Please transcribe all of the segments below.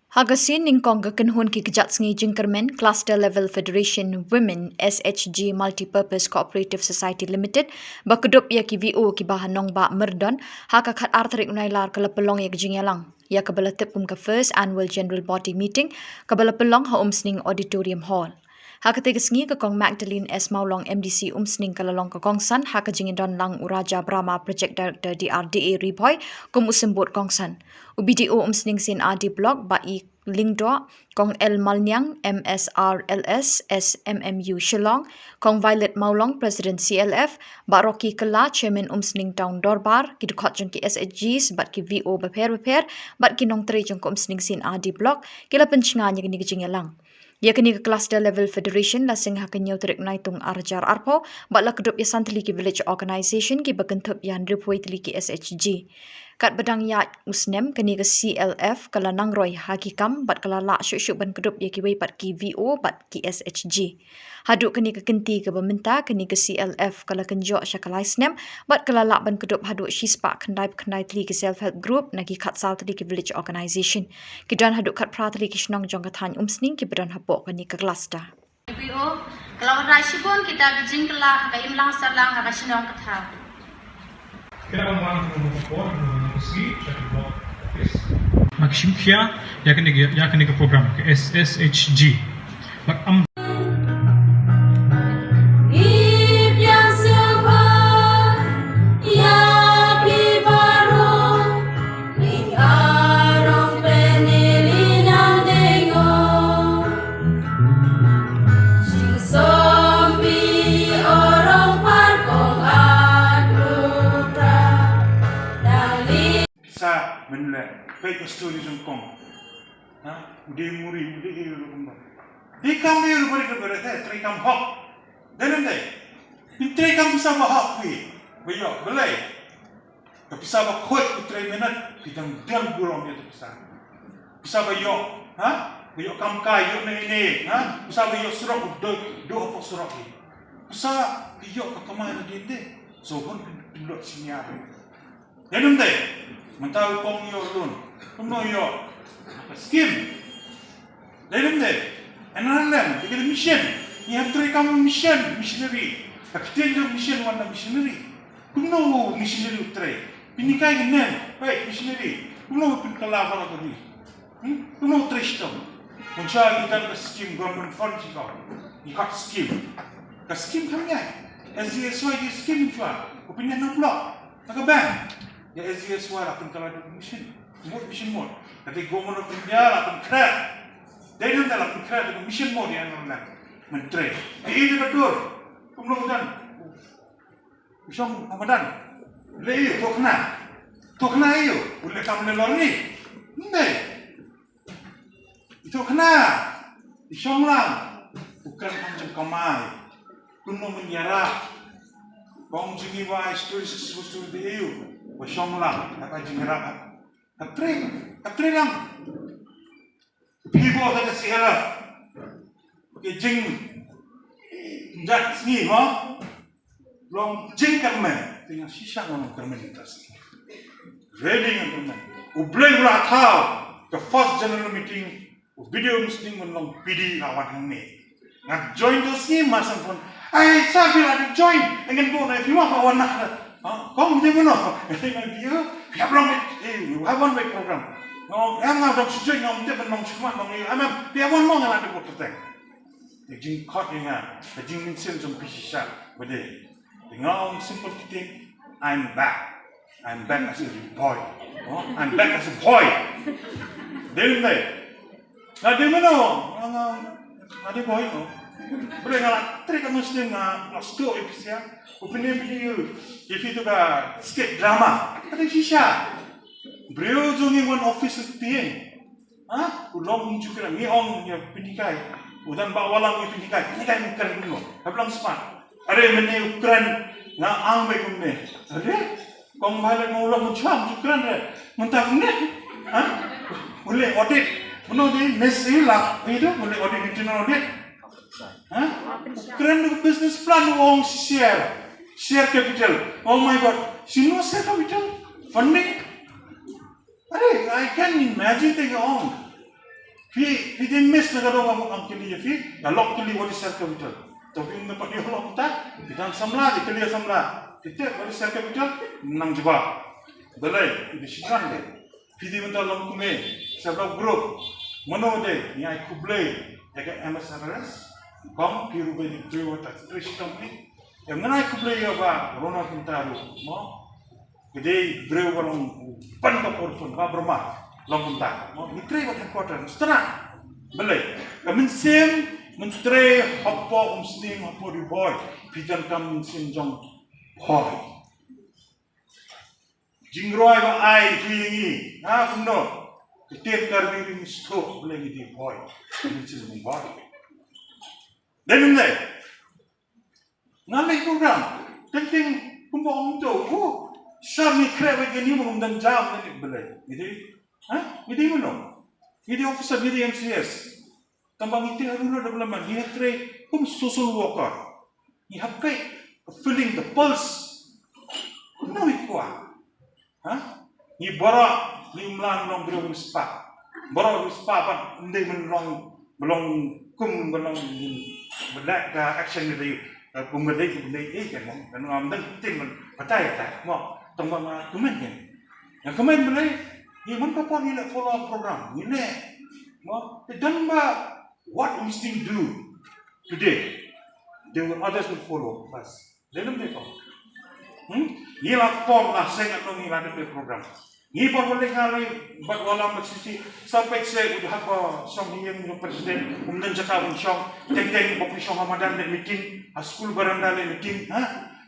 Hagasin ningkong kekenhun ki Kjat Sngi Jingkyrmen Cluster Level Federation Women SHG Multipurpose Cooperative Society Limited bakudup ya ki VO ki bahanong ba merdon haka khat artrik unailar kala Pynlong ya Jingialang ya kabala tipum ka first annual general body meeting kabala Pynlong ha Sning Auditorium Hall. Haka tiga sngi ke kong Magdalene S. Maulong MDC Sning kalalong ke kongsan haka jingidon lang Uraja Brahma Project Director DRDA Riboy kum usimbut kongsan. UBDO Sning sin AD Block ba i Lingdo kong L Malnyang MSRLS SMMU Shillong kong Violet Maulong President CLF ba Rocky Kela Chairman Sning Town Dorbar kidukot jong ki SHGs bat ki VO beper bat ki nong tre jong Sning sin AD Block kila pencinganya kini Jingialang. Ya kini ke Cluster Level Federation la sing hakan nyau terik naitung arjar arpo bat la kedup ya santli ki village organisation ki bagentup yan ripoi tli ki SHG. Kat bedang ya Shisnem kini ke CLF kala nangroy hakikam bat kala la syuk-syuk ban kedup ya ki wei bat ki VO bat ki SHG. Haduk kini ke kenti ke peminta kini ke CLF kala kenjok syakalai Shisnem bat kala la ban kedup haduk shispak kendai tli ki self-help group nagi kat sal tli ki village organisation. Kidan haduk kat pra tli ki shnong jong kathan Sning ki bedan hapok kini ke cluster. VO kalau rasibun kita Jingkyrmen ka imlang sarlang ha shnong katha. Kaya kung mga kumupupor, Magsimfia, yakin ka program ke SSHG. Mag-am baik story jengkong, udah muri, udah hiru rumah. Di kami rumah itu berada, terikam hak, dan nanti, terikam bisa bahak pi, bayar, belai. Tapi bisa bahkut putri minat, kita diam gulung itu bisa bayar, bayar kamkai, bayar ini, bisa bayar surat, dua apa surat ini, bisa bayar ke kemana dia deh, so pun pilot sini ada. Dan nanti, mentau kong yo lun, kuno yo skim. Lain deh, enalan, kita mission. You have to become missionary. Kita juga mission warna missionary. Kuno missionary utre. Ini kaya gini, baik missionary. Kuno pun kelabar tadi. Kuno tristom. Mencari kita skim government fund juga. Ikat skim. Ke skim kami ya. SDSY di skim juga. Opinion nak block. Tak bank. Ya SDSY akan kalau ada mission mode. Nanti government of India akan kred. Dia nanti akan kred dengan mission mode yang orang menteri. Ini betul. Kemudian, usang Ramadan. Lei tokna iyo. Boleh kamu lelor ni. Nanti itu kena. Usang lang. Bukan macam kamai. Kuno menjara. Kong jingi wa story sesuatu iyo. Usang lang. Apa jingira? Katri lang. Pibo kata siapa? Oke Kjat Sngi, long Jingkyrmen, dengan Shisien orang Jingkyrmen itu. Ready Jingkyrmen. Ubleng lah tahu. The first general meeting, video Muslim long PD awak ini. Nak join tu Sngi masam pun. Saya bilang join. Dengan pun, if you want awak nak. Kau mesti mana? Dengan dia, dia bilang, I want my program. No, I'm not going to join. I'm not going to join. I'm dia pun mau ngelantik buat kita. Jing kot ni kan, jing minsen jom pisah, berde. Dengan simple kita, I'm back as a boy. I'm back as a boy. Dia ni, ada mana? Ada boy tu. Boleh ngalah, terika Muslim lost two episode. Opinion video, if itu ka skit drama, ada sisa. Beliau jongi one office tiang, ulang juga ni orang yang pendidikan, udan bawa orang pendidikan bukan dulu, hablang smart. Ada mana ukuran na ang baik umne, ada, kong balik mau ulang macam ukuran ada, mentah umne, boleh audit, mana ni nasi lah, itu boleh audit internal audit, ukuran tu business plan orang share capital. Oh my God, sino share capital funding? I can imagine the Fi miss na kadang ang kili fi, galok kili wali sel capital. Tapi dapat dia lok kita, kita samla di kili samla. Kita wali sel capital nang jeba. Dalai di sikan de. Fi di mental long kume, sebab grup mano de ni ai kublai ya MSRS, bang piru be di priwa tak sistem ni. Yang ngai kublai ya ba rona pintaru, mo. Jadi brew walong pan ka porfun ba bermat. Long punta, menteri buat headquarter, setengah, belai. Kami sem menteri apa Shisnem apa di boy, pijan kami sem jong boy. Jingroi ba ai kini, kuno, ketiap kali ini stop belai di boy, kami sem boy. Dan ini, ngalih program, penting kumpul untuk, sami kerja begini mengundang jam ni belai, jadi. Hindi mo no? Hindi officer, hindi MCS. Tambang iti haruna na balaman. He had tray social worker. He had feeling the pulse. No ikwa. He bara ni mlan long bro spa. Bara spa pa hindi man long belong kum belong bedak ka action ni kum bedai kan kan am dan tim patay ta mo tambang kumen kan. Yang kumen belai ni mana pun ni nak follow program ni le, mo, dan what we still do today, others will follow us. Dalam mereka, ni lah form lah saya nak ni lah program. Ni pun boleh kalau buat walam bersisi sampai saya udah apa song yang presiden kemudian cakap song teng bapa song Ramadan dan meeting, school beranda dan meeting,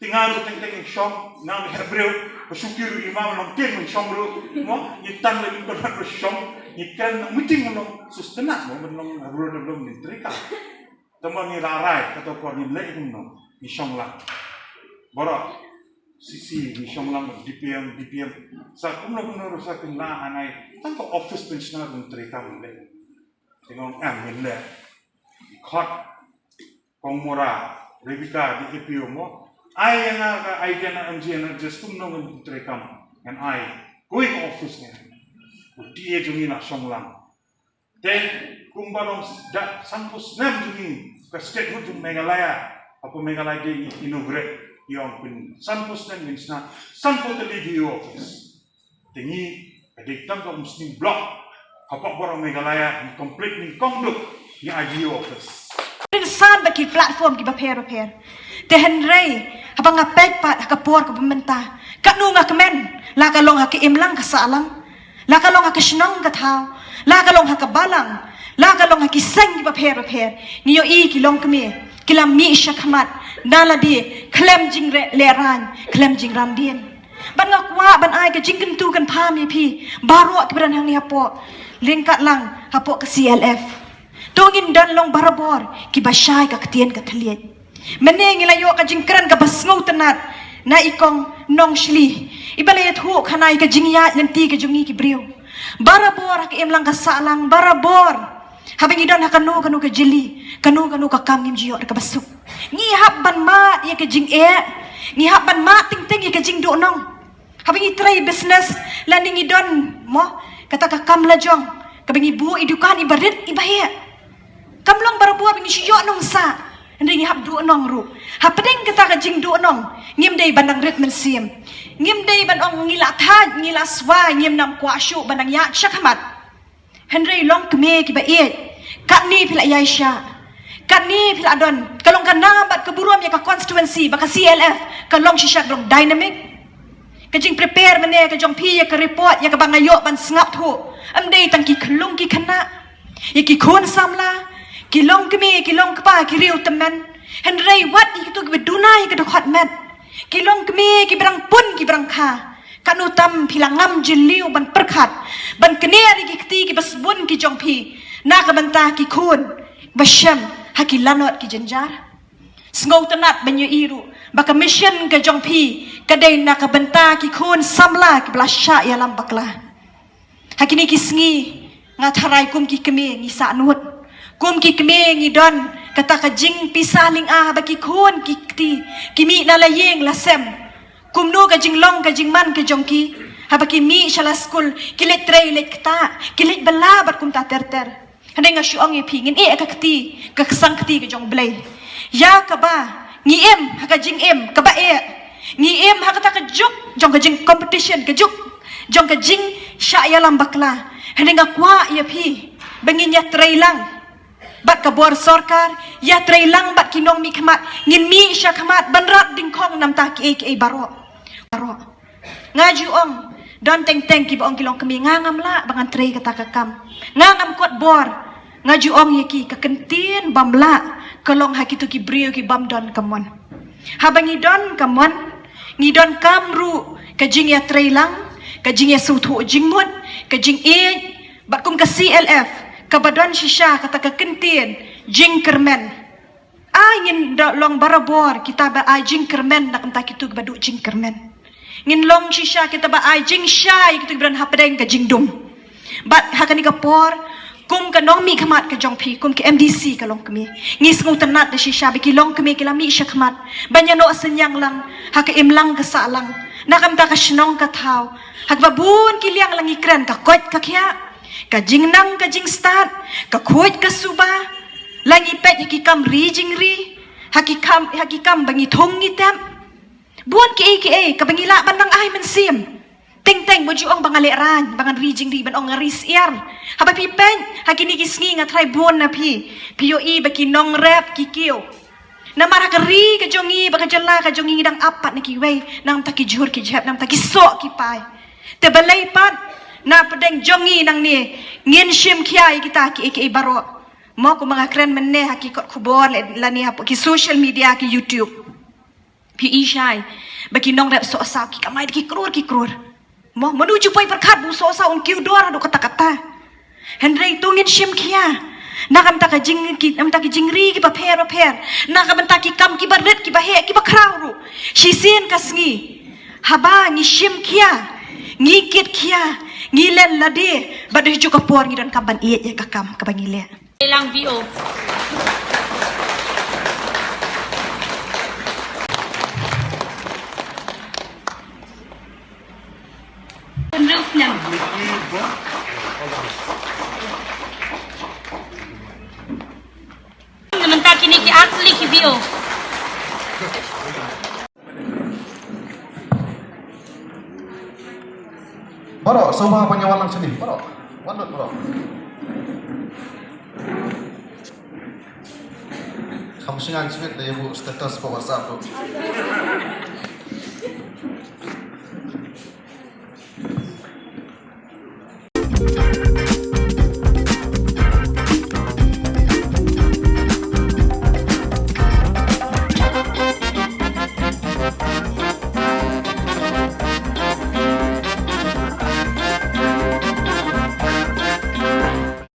tinggal teng song nam Hebreu. Bersyukur imam long tem song ru mo itan le ko na song ikan meeting long sustenat mo long ru menteri ka tamang ni rarai kata ko ni le no ni song lang bora sisi ni song lang dpm sa kuno sa kena anai tanto office pensioner menteri ka le tengok le khot pengmora Rebika di EPO mo I yang idea na MG na just kumno ng trekam and I going office niya. Dia jungi na song lang. Then kumbalong da sampus nem jungi ka state hood ng Meghalaya apa Meghalaya di inaugurate yung pin sampus nem means na sampo tali di office. Tingi adiktam ka Muslim block apa barang Meghalaya ni complete ni kongduk ni ID office. Insan bagi platform ki baper. Tehen rei habang ngapek pat hakapor ka pemerintah. Kak nu ngakemen la kalong hakiimlang kasalang. La kalong hakishnong kathaw. La kalong hakabalang. La kalong hakiseng ki baper. Niyo I kilong kami. Kilam mi syakhamat. Nala di klem jingre leran. Klem jingran dien. Ban ngakwa ban ai ka jingken tu kan pam pi. Baru ki beran hang ni hapo. Lingkat lang hapo ke CLF. Tungin dan long barabor ki basyai ka ketien ka kaliet. Meneng ilayo ka Jingkyrmen ka basngaw tanat na ikong nong shli. Ibalayat hu kanay ka jingya nanti ka jungi ki briyo. Barabor ka imlang ka salang barabor. Habang idon kanu ka jili, kanu ka kamim jiyo ka basuk. Ngihap ban ma ya ka jing ngihap ban ma ting ya ka jing do nong. Habang itry business landing idon mo kata ka kamlajong. Kabang ibu idukan ibarit ibahya. Kamlong barabor bing jiyo nong sa. Hindi ngihap do nong ru. Hapading kata ka jing do nong. Ngim day banang rit men siem. Ngim day banong ngilatad, ngilaswa, ngim nam kwasyo banang ya syakhamat. Henry long keme ki bait. Kat ni pila yai sya. Kat ni pila adon. Kalong ka nabat keburuam ya ka constituency baka CLF kalong sisyak dong dynamic. Kajing prepare mene kajong pi ya ka report ya ka bangayo ban sngap thu. Amday tangki klong ki kana. Ya ki kun samla. Kilong kami, kilong kapa, kiriu teman. Henry wat itu kedunai ke dokhat met. Kilong kami, kiberang pun kiberang ka. Kanutam pilangam jeliu ban perkat. Ban keneri ki keti ki basbun ki jongpi. Na kabantah ki kun. Basyam haki lanot ki jenjar. Sngau tenat banyu iru. Baka mission ke jongpi. Kadai na kabantah ki kun samla ki belasya ya lambaklah. Hakini ki sngi. Ngatarai kum ki kemi ngisa nuut. Kum ki keme ngidon kata ka jing pisaling bagi kun ki kimi na layeng lasem kum no ka jinglong ka jingman ka jongki habaki mi shala school kilit tray lekta kilit balabat kum ta terter Heneng syuang ye pi ngin ka keti ka kesang keti ke jong blai. Ya ka ba ngiem ha ka jing em ka ba ngiem ha ka ta ka juk jong ka jing competition ka juk jong ka jing sya ya lam bakla. Heneng kwa ye pi bengin ya trailang bat ka bor sarkar ya trailang bat kinong mi khamat ngin mi sya khamat banrat dingkhong nam ta ki baro ngaju ong don teng ki bong kilong kami ngangam la bangan trei kata kakam ngangam kot bor ngaju ong ye ki ka kentin bamla kolong ha kitu ki brio ki bam don kamon ha bangi don kamon ngidon kamru ka jing ya trailang ka jing ya suthu jingmut ka jing bat kum ka CLF kabadon shisha kata ka kentin Jingkyrmen ngin long barabor kita ba ai Jingkyrmen nak entah kitu badu Jingkyrmen ngin long shisha kita ba ai jingshai kitu bran hapdeng ka jingdum bat hakani ka por kum ka nong mi khamat ka jong phi kum ke MDC ka long kami ngis ngau tanat da shisha bi kilong kami kila mi shakmat banyano senyang lang haka imlang ka salang nakam ta ka shnong ka thau hak babun kiliang lang ikran ka kot ka kya ka jingnang ka jing start ka khoj ka suba langi pet hakikam ri jingri hakikam bangi thong ngitam buan ki ka bangi la ban bang ai man sim ting boju ong bangale ran bangan ri jingri ban ong ngaris iar haba pi pen hakini kisngi nga try bon na pi POE baki nong rap kikio namara ka ri ka jongi baka jalla ka jongi dang apat na kiwei nang taki jur ki jap nang taki sok ki pai te balai pat na pedeng jongi nang ni ngin shim kiai kita ki baro mo ko mga kren menne hakikot kubor la ni ki social media ki YouTube pi shai baki nong rap so sa ki kamai ki kror mo menuju pai perkat bu so sa on kiu dor do kata Henry tungin shim kia nakam ta ka jing ki am ta ki jingri ki pa pher nakam ta ki kam ki baret ki ba he ki ba krau Shisien ka Sngi haba ni shim kia ngikit kia ngilen lade badu juga por ngidan kaban iye ya kakam kabangile Lang VO. Sementara kini ki asli ki VO. Bro, semua penyawalan sini, bro. Wandut, bro. Kamu sengaja sweet deh, bu, status WhatsApp, bro.